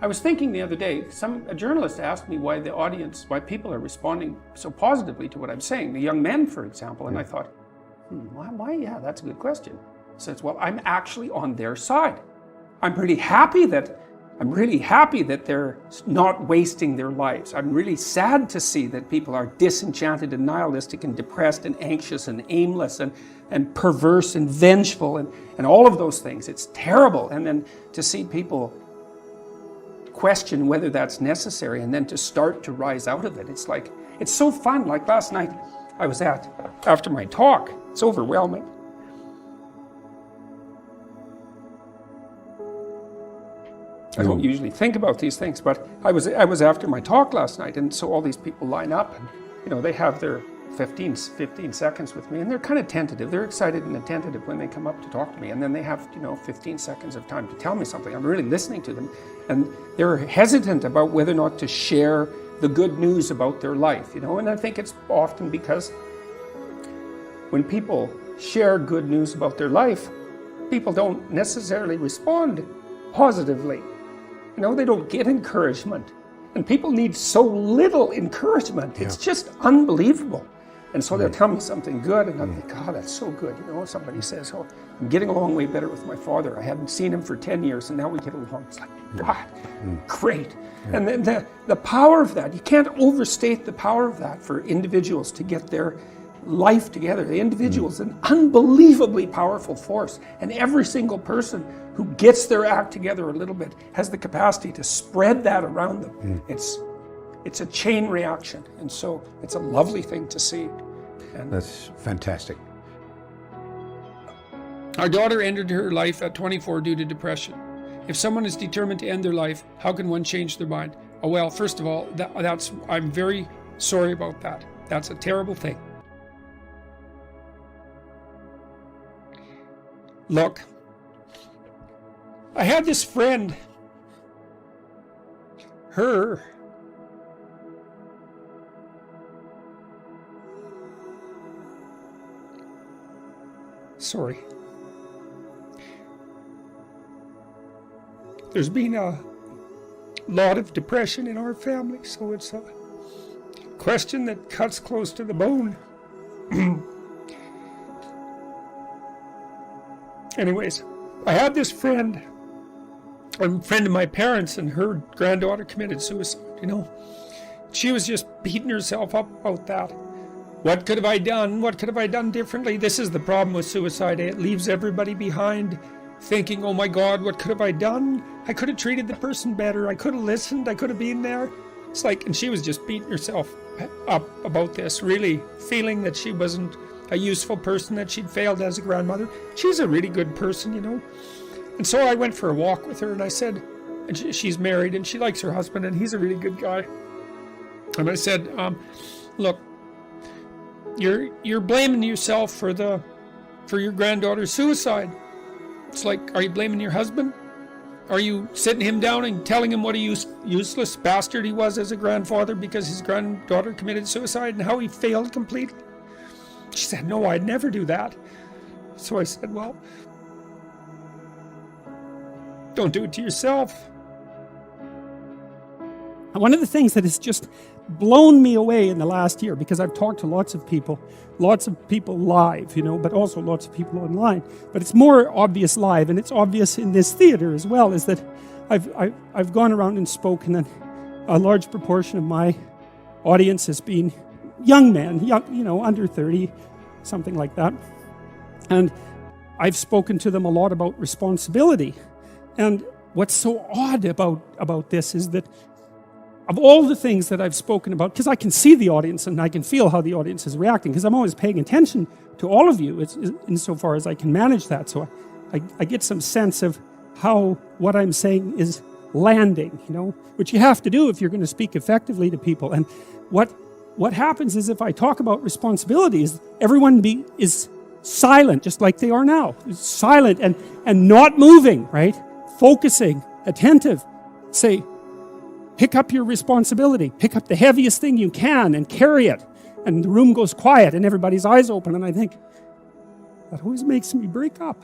I was thinking the other day, a journalist asked me why why people are responding so positively to what I'm saying, the young men, for example, and I thought, why? Yeah, that's a good question. Says, well, I'm actually on their side. I'm really happy that they're not wasting their lives. I'm really sad to see that people are disenchanted and nihilistic and depressed and anxious and aimless and perverse and vengeful and all of those things. It's terrible. And then to see people question whether that's necessary and then to start to rise out of it. It's so fun. Like last night I was after my talk, it's overwhelming. I don't usually think about these things, but I was after my talk last night, and so all these people line up, and they have their 15 seconds with me, and they're kind of tentative. They're excited and tentative when they come up to talk to me, and then they have 15 seconds of time to tell me something. I'm really listening to them, and they're hesitant about whether or not to share the good news about their life, and I think it's often because when people share good news about their life, people don't necessarily respond positively. They don't get encouragement. And people need so little encouragement. It's just unbelievable. And so they'll tell me something good, and I think, God, that's so good. Somebody says, oh, I'm getting along way better with my father. I haven't seen him for 10 years, and now we get along. It's like, God, great. Yeah. And then the power of that, you can't overstate the power of that for individuals to get their life together. The individual is an unbelievably powerful force, and every single person who gets their act together a little bit has the capacity to spread that around them. It's a chain reaction, and so it's a lovely thing to see. And that's fantastic. Our daughter ended her life at 24 due to depression. If someone is determined to end their life, how can one change their mind? Oh, well, first of all, I'm very sorry about that. That's a terrible thing. Look, I had this friend, sorry. There's been a lot of depression in our family, so it's a question that cuts close to the bone. Anyways, I had this friend, a friend of my parents, and her granddaughter committed suicide, She was just beating herself up about that. What could have I done? What could have I done differently? This is the problem with suicide. It leaves everybody behind thinking, oh my God, what could have I done? I could have treated the person better. I could have listened. I could have been there. It's like, and she was just beating herself up about this, really feeling that she wasn't a useful person, that she'd failed as a grandmother. She's a really good person, And so I went for a walk with her, and I said, and she's married, and she likes her husband, and he's a really good guy. And I said, look, you're blaming yourself for your granddaughter's suicide. It's like, are you blaming your husband? Are you sitting him down and telling him what a useless bastard he was as a grandfather because his granddaughter committed suicide and how he failed completely? She said, no, I'd never do that. So I said, well, don't do it to yourself. One of the things that has just blown me away in the last year, because I've talked to lots of people live, but also lots of people online. But it's more obvious live, and it's obvious in this theater as well, is that I've gone around and spoken, and a large proportion of my audience has been young men, under 30, something like that. And I've spoken to them a lot about responsibility. And what's so odd about this is that of all the things that I've spoken about, because I can see the audience and I can feel how the audience is reacting, because I'm always paying attention to all of you insofar as I can manage that. So I get some sense of how what I'm saying is landing, which you have to do if you're going to speak effectively to people. And what happens is if I talk about responsibilities, everyone is silent, just like they are now. Silent and not moving, right? Focusing, attentive. Say, pick up your responsibility. Pick up the heaviest thing you can and carry it. And the room goes quiet and everybody's eyes open. And I think, that always makes me break up.